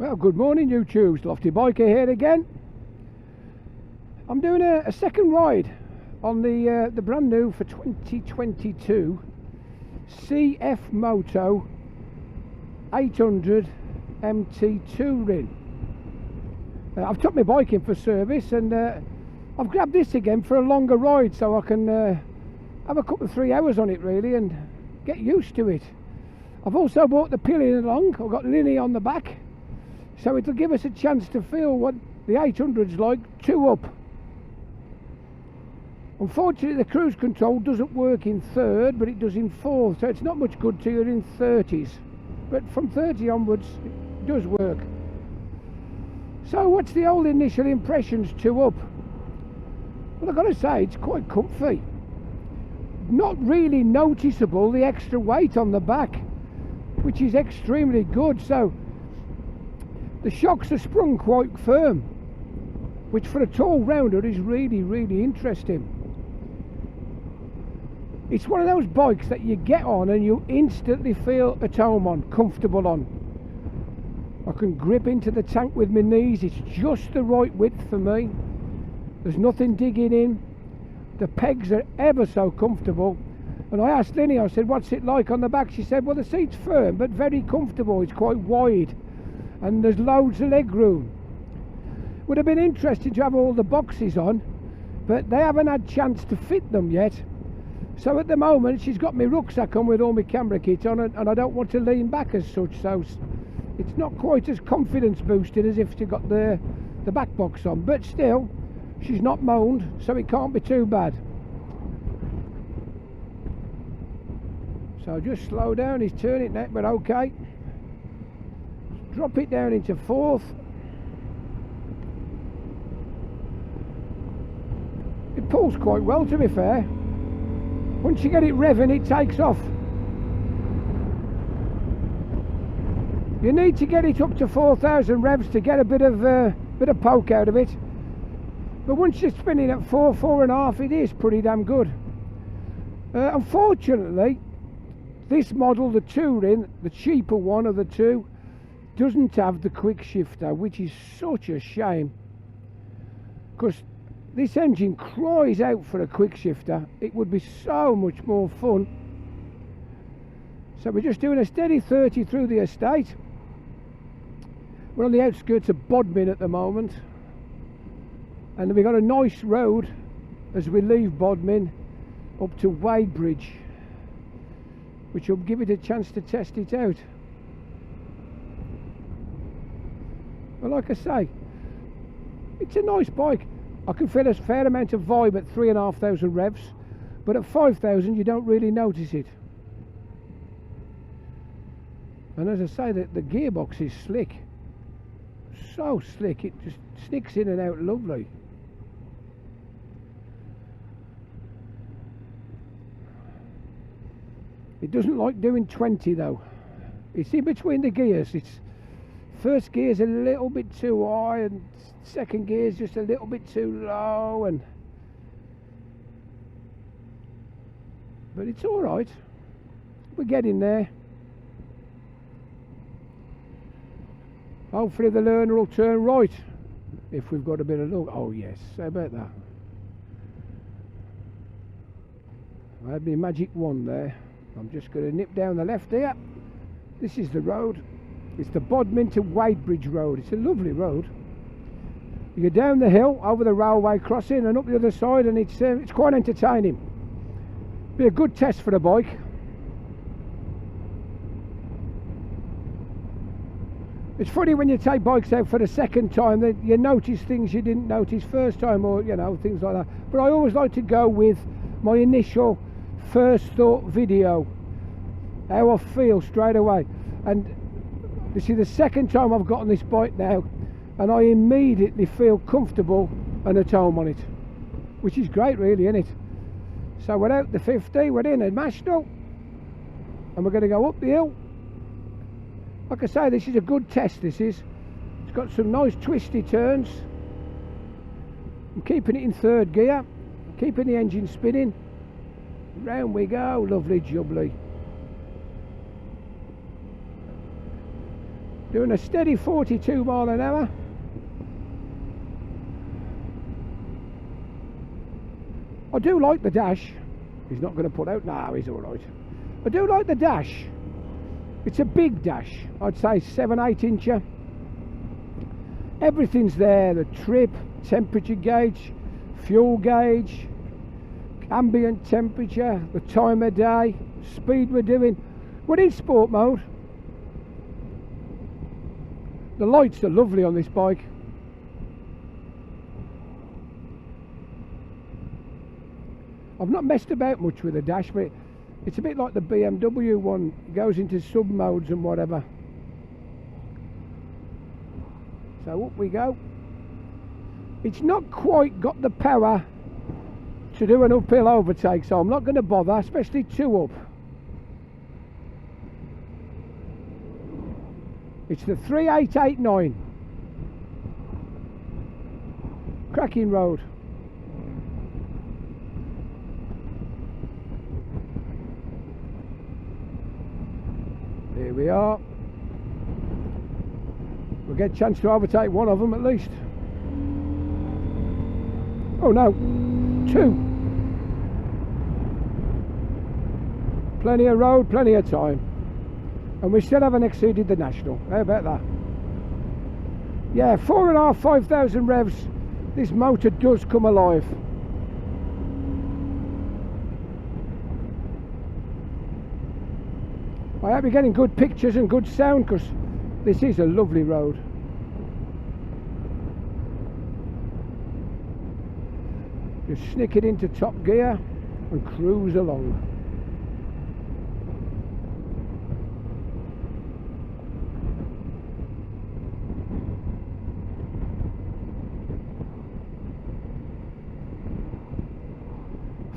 Well, good morning YouTube, theloftybiker here again. I'm doing a second ride on the brand new for 2022 CF Moto 800 MT touring. I've took my bike in for service and I've grabbed this again for a longer ride so I can have a couple of 3 hours on it really and get used to it. I've also brought the pillion along. I've got Linny on the back, so it'll give us a chance to feel what the 800's like, two up. Unfortunately the cruise control doesn't work in third, but it does in fourth, so it's not much good till you're in 30s, but from 30 onwards it does work. So what's the old initial impressions two up? Well, I've got to say it's quite comfy. Not really noticeable the extra weight on the back, which is extremely good. So the shocks are sprung quite firm, which for a tall rounder is really interesting. It's one of those bikes that you get on and you instantly feel at home on, comfortable on. I can grip into the tank with my knees. It's just the right width for me. There's nothing digging in. The pegs are ever so comfortable. And I asked Linny, I said, what's it like on the back? She said, well, the seat's firm but very comfortable. It's quite wide and there's loads of leg room. Would have been interesting to have all the boxes on, but they haven't had chance to fit them yet. So at the moment she's got my rucksack on with all my camera kit on, and I don't want to lean back as such, so it's not quite as confidence boosted as if she got the back box on, but still she's not moaned, so it can't be too bad. So just slow down, he's turning that, but okay. Drop it down into fourth. It pulls quite well, to be fair. Once you get it revving, it takes off. You need to get it up to 4,000 revs to get a bit of poke out of it. But once you're spinning at 4.5, it is pretty damn good. Unfortunately, this model, the Touring, the cheaper one of the two, doesn't have the quick shifter, which is such a shame. Because this engine cries out for a quick shifter. It would be so much more fun. So we're just doing a steady 30 through the estate. We're on the outskirts of Bodmin at the moment. And we've got a nice road as we leave Bodmin up to Wadebridge, which will give it a chance to test it out. But like I say, it's a nice bike. I can feel a fair amount of vibe at 3,500 revs, but at 5,000 you don't really notice it. And as I say, the gearbox is slick. So slick, it just snicks in and out lovely. It doesn't like doing 20 though. It's in between the gears. It's first gear's a little bit too high and second gear's just a little bit too low, and but it's all right. We're getting there. Hopefully the learner will turn right if we've got a bit of luck. Oh yes, how about that? I had my magic wand there. I'm just going to nip down the left here. This is the road. It's the Bodmin to Wadebridge road. It's a lovely road. You go down the hill over the railway crossing and up the other side, and it's quite entertaining. Be a good test for the bike. It's funny when you take bikes out for the second time that you notice things you didn't notice first time, or you know, things like that. But I always like to go with my initial first thought video, how I feel straight away. And this is the second time I've got on this bike now, and I immediately feel comfortable and at home on it, which is great really, isn't it? So we're out the 50, we're in a Mashtal, and we're going to go up the hill. Like I say, this is a good test, this is. It's got some nice twisty turns. I'm keeping it in third gear, keeping the engine spinning. Round we go, lovely jubbly. Doing a steady 42 mile an hour. I do like the dash. He's not going to put out. No, he's alright. I do like the dash. It's a big dash. I'd say 7-8 incher. Everything's there. The trip, temperature gauge, fuel gauge, ambient temperature, the time of day, speed we're doing. We're in sport mode. The lights are lovely on this bike. I've not messed about much with the dash, but it's a bit like the BMW one. It goes into sub modes and whatever. So up we go. It's not quite got the power to do an uphill overtake, so I'm not going to bother, especially 2 up. It's the 3889. Cracking road. Here we are. We'll get a chance to overtake one of them at least. Oh no, 2. Plenty of road, plenty of time. And we still haven't exceeded the national. How about that? Yeah, 4,500 revs. This motor does come alive. I hope you're getting good pictures and good sound, because this is a lovely road. Just snick it into top gear and cruise along.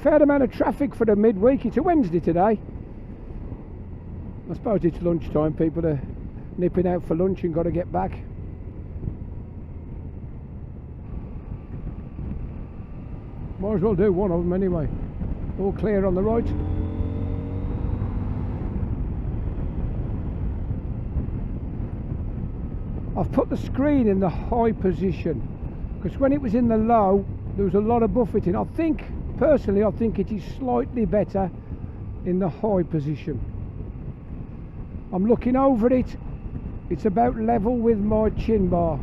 Fair amount of traffic for the midweek. It's a Wednesday today. I suppose it's lunchtime. People are nipping out for lunch and got to get back. Might as well do one of them anyway. All clear on the right. I've put the screen in the high position, because when it was in the low there was a lot of buffeting. I think, personally, I think it is slightly better in the high position. I'm looking over it. It's about level with my chin bar.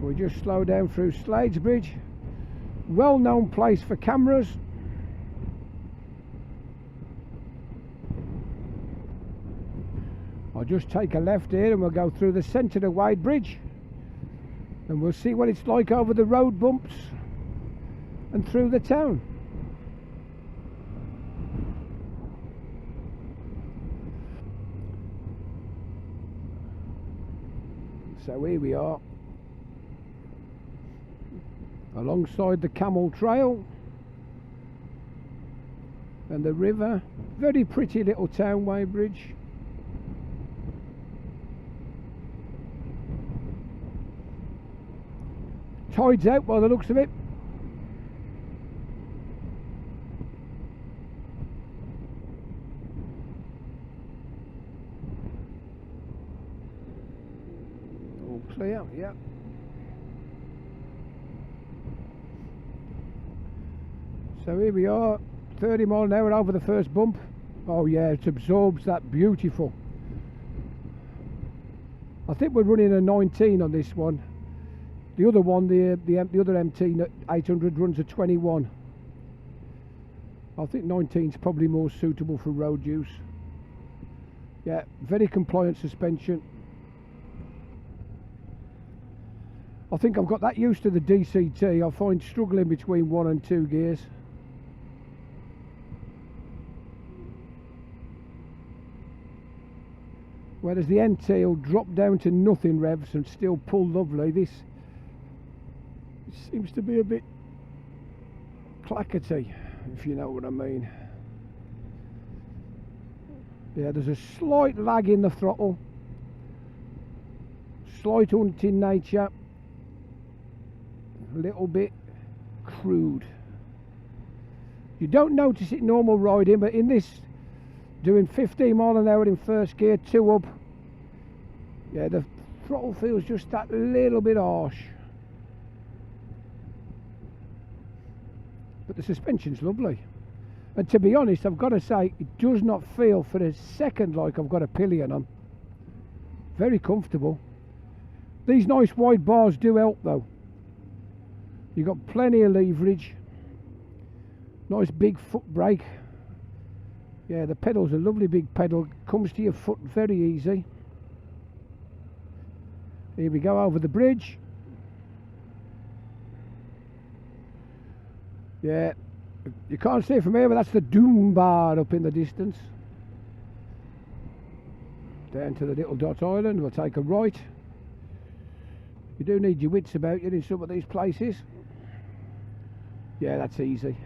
We just slow down through Slades Bridge. Well-known place for cameras. I'll just take a left here and we'll go through the centre of Wade Bridge, and we'll see what it's like over the road bumps and through the town. So here we are, alongside the Camel Trail and the river. Very pretty little town, Wade Bridge. Tide's out by the looks of it. All clear, yeah. So here we are, 30 mile an hour over the first bump. Oh yeah, it absorbs that beautiful. I think we're running a 19 on this one. The other one, the other MT 800 runs a 21. I think 19 is probably more suitable for road use. Yeah, very compliant suspension. I think I've got that used to the DCT. I find struggling between 1 and 2 gears. Whereas the NT will drop down to nothing revs and still pull lovely. This seems to be a bit clackety, if you know what I mean. Yeah, there's a slight lag in the throttle, slight hunting nature, a little bit crude. You don't notice it normal riding, but in this doing 15 mile an hour in first gear, 2 up. Yeah, the throttle feels just that little bit harsh, but the suspension's lovely. And to be honest, I've got to say, it does not feel for a second like I've got a pillion on. Very comfortable. These nice wide bars do help though. You've got plenty of leverage. Nice big foot brake. Yeah, the pedal's a lovely big pedal. Comes to your foot very easy. Here we go over the bridge. Yeah, you can't see it from here, but that's the Doom bar up in the distance. Down to the little dot island, we'll take a right. You do need your wits about you in some of these places. Yeah, that's easy.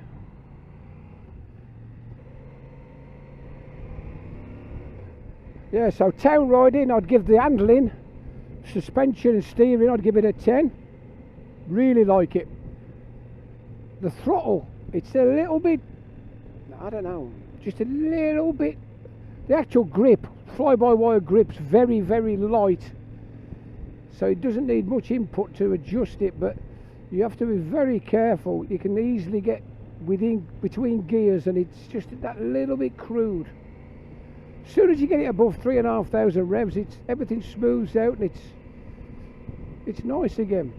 Yeah, so town riding, I'd give the handling, suspension and steering, I'd give it a 10. Really like it. The throttle, it's a little bit, I don't know, just a little bit. The actual grip, fly-by-wire grip's very, very light. So it doesn't need much input to adjust it, but you have to be very careful. You can easily get between gears and it's just that little bit crude. As soon as you get it above 3,500 revs, everything smooths out and it's nice again.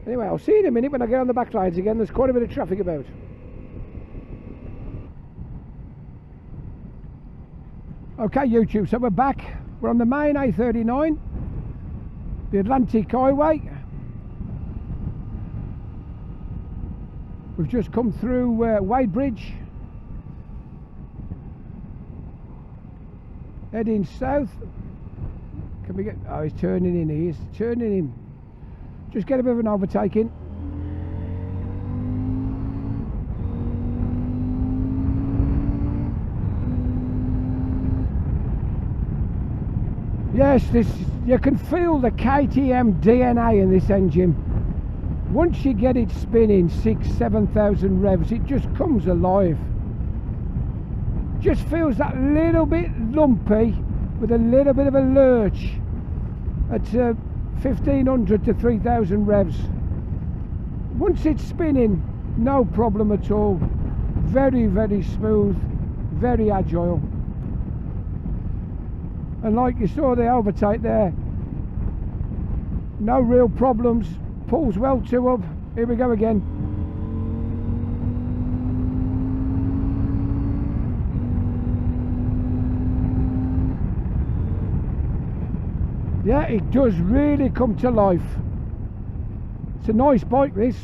Anyway, I'll see you in a minute when I get on the back lines again. There's quite a bit of traffic about. Okay YouTube, so we're back. We're on the main A39, the Atlantic Highway. We've just come through Wadebridge, heading south. Can we get, oh, he's turning in, he is turning in. Just get a bit of an overtaking. Yes, you can feel the KTM DNA in this engine. Once you get it spinning 6,000–7,000 revs, it just comes alive. Just feels that little bit lumpy with a little bit of a lurch at 1,500 to 3,000 revs. Once it's spinning, no problem at all. Very, very smooth, very agile. And like you saw the overtake there, no real problems, pulls well 2 up. Here we go again. Yeah, it does really come to life. It's a nice bike, this.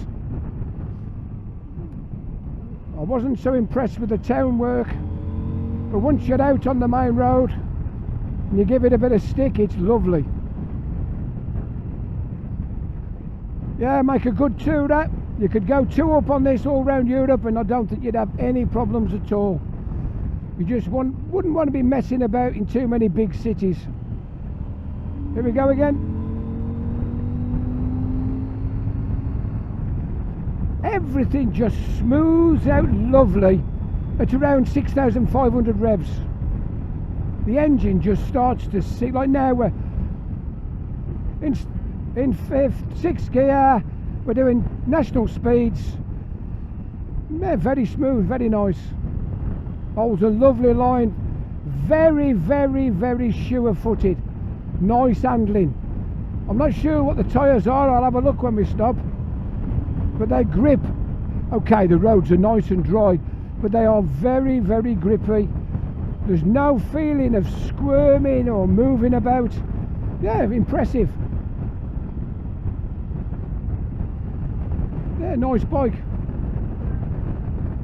I wasn't so impressed with the town work, but once you're out on the main road and you give it a bit of stick, it's lovely. Yeah, make a good tour that. You could go 2 up on this all around Europe and I don't think you'd have any problems at all. You just wouldn't want to be messing about in too many big cities. Here we go again. Everything just smooths out lovely at around 6,500 revs. The engine just starts to sing. Like now we're in 5th, 6th gear. We're doing national speeds. Yeah, very smooth, very nice. Holds a lovely line. Very, very, very sure-footed. Nice handling. I'm not sure what the tyres are. I'll have a look when we stop. But they grip. Okay, the roads are nice and dry, but they are very, very grippy. There's no feeling of squirming or moving about. Yeah, impressive. Yeah, nice bike.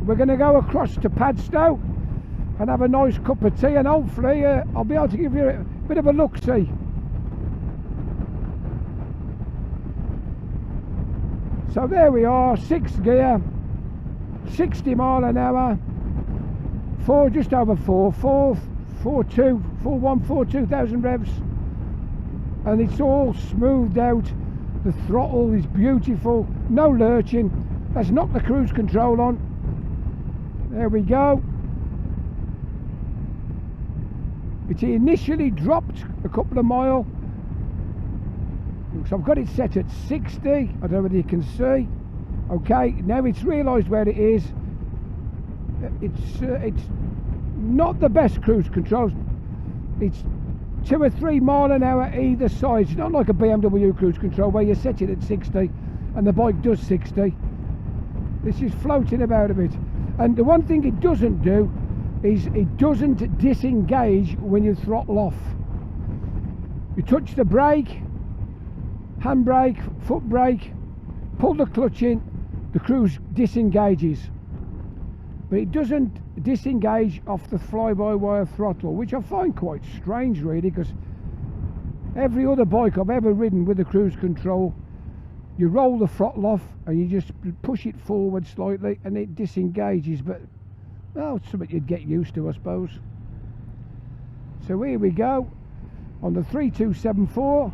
We're going to go across to Padstow and have a nice cup of tea, and hopefully I'll be able to give you a bit of a look-see. So there we are, 6th gear, 60 mile an hour, just over 4,2,000 revs, and it's all smoothed out. The throttle is beautiful, no lurching. Let's knock the cruise control on. There we go. It initially dropped a couple of miles. So I've got it set at 60. I don't know whether you can see. Okay, now it's realised where it is. It's not the best cruise control. It's 2 or 3 miles an hour either side. It's not like a BMW cruise control where you set it at 60 and the bike does 60. This is floating about a bit. And the one thing it doesn't do is it doesn't disengage when you throttle off. You touch the brake, handbrake, foot brake, pull the clutch in, the cruise disengages. But it doesn't disengage off the fly-by-wire throttle, which I find quite strange really, because every other bike I've ever ridden with a cruise control, you roll the throttle off and you just push it forward slightly and it disengages. But well, it's something you'd get used to, I suppose. So here we go on the 3274.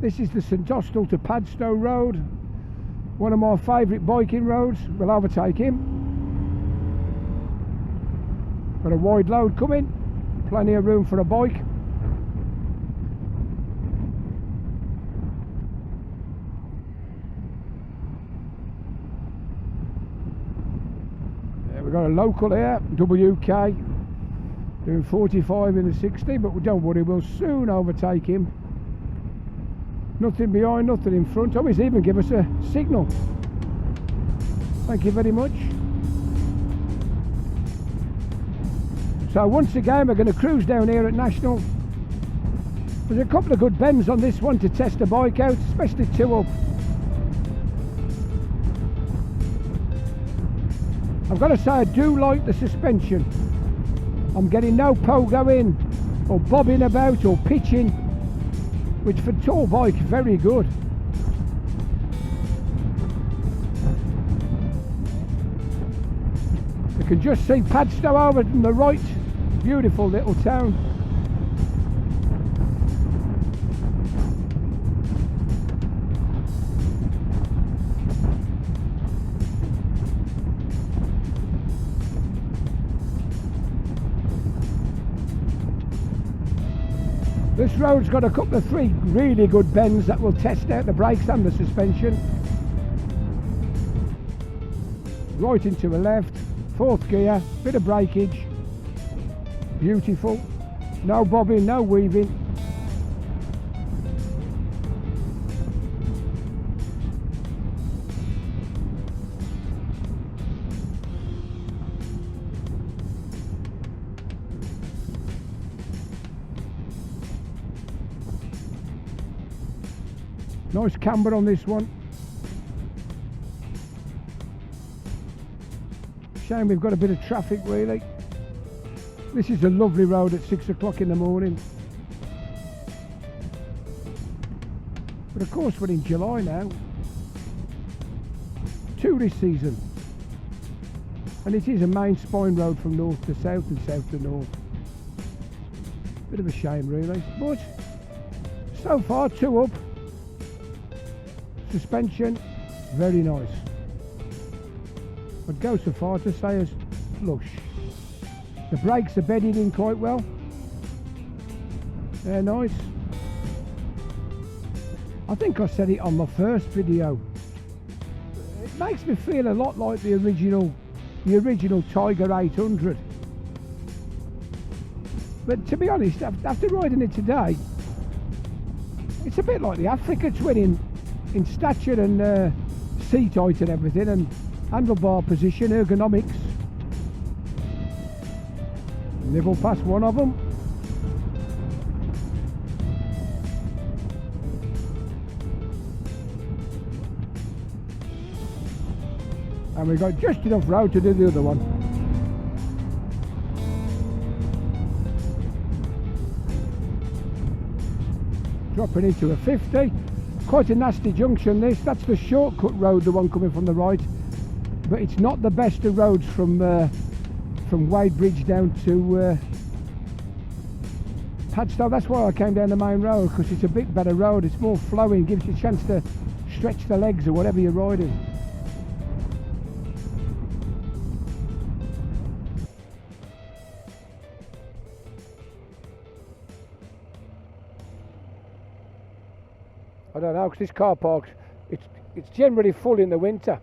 This is the St Austell to Padstow road, one of my favourite biking roads. We'll overtake him. Got a wide load coming, plenty of room for a bike. We've got a local here, WK, doing 45 in the 60, but don't worry, we'll soon overtake him. Nothing behind, nothing in front. Oh, he's even give us a signal. Thank you very much. So once again, we're going to cruise down here at National. There's a couple of good bends on this one to test the bike out, especially 2 up. I've got to say, I do like the suspension. I'm getting no pogo in or bobbing about or pitching, which for tall bike is very good. You can just see Padstow over on the right. Beautiful little town. This road's got a couple of 3 really good bends that will test out the brakes and the suspension. Right into the left, 4th gear, bit of breakage. Beautiful. No bobbing, no weaving. Nice camber on this one. Shame we've got a bit of traffic really. This is a lovely road at 6 o'clock in the morning. But of course we're in July now. Tourist season. And it is a main spine road from north to south and south to north. Bit of a shame really. But so far 2 up. Suspension, very nice. I'd go so far to say as flush. The brakes are bedded in quite well. They're nice. I think I said it on my first video. It makes me feel a lot like the original Tiger 800. But to be honest, after riding it today, it's a bit like the Africa Twin in stature and seat height and everything, and handlebar position, ergonomics. Nibble past one of them. And we've got just enough road to do the other one. Dropping into a 50. Quite a nasty junction this. That's the shortcut road, the one coming from the right. But it's not the best of roads from Wadebridge down to Padstow. That's why I came down the main road, because it's a bit better road. It's more flowing, gives you a chance to stretch the legs or whatever you're riding. I don't know, because this car park, it's generally full in the winter,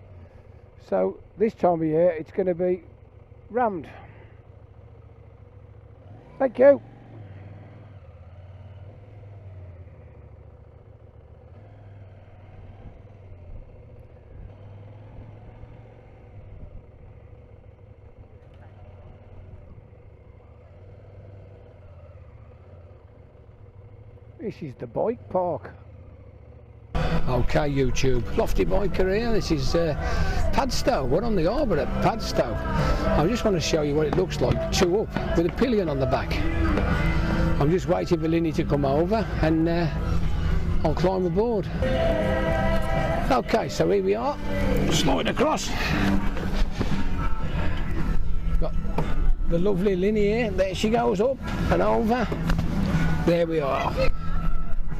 so this time of year it's going to be rammed. Thank you. This is the bike park. Okay, YouTube, Lofty Biker here. This is Padstow. We're on the harbour at Padstow. I just want to show you what it looks like, two up, with a pillion on the back. I'm just waiting for Linny to come over and I'll climb aboard. Okay, so here we are, slide across. Got the lovely Linny here. There she goes, up and over. There we are.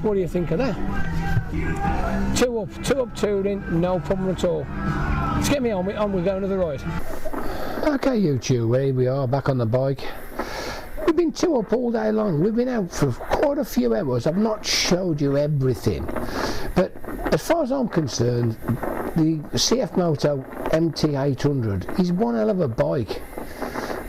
What do you think of that? Two up touring, no problem at all. Let's get me on, we're going to the ride. Okay, YouTube, here we are back on the bike. We've been two up all day long. We've been out for quite a few hours. I've not showed you everything, but as far as I'm concerned, the CF Moto MT800 is one hell of a bike.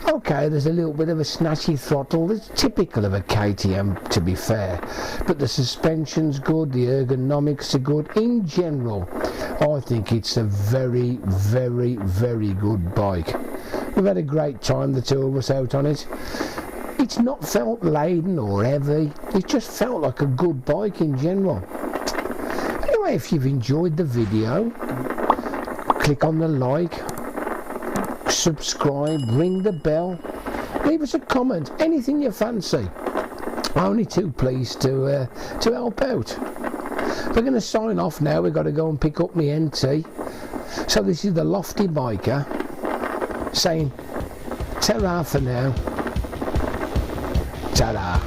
Okay, there's a little bit of a snatchy throttle. It's typical of a KTM, to be fair, but the suspension's good, the ergonomics are good. In general, I think it's a very, very, very good bike. We've had a great time, the two of us, out on it. It's not felt laden or heavy, it just felt like a good bike in general. Anyway, if you've enjoyed the video, click on the like, subscribe, ring the bell, leave us a comment, anything you fancy. Only too pleased to help out. We're going to sign off now. We've got to go and pick up my NT. So this is the Lofty Biker saying ta-ra for now. Ta-ra.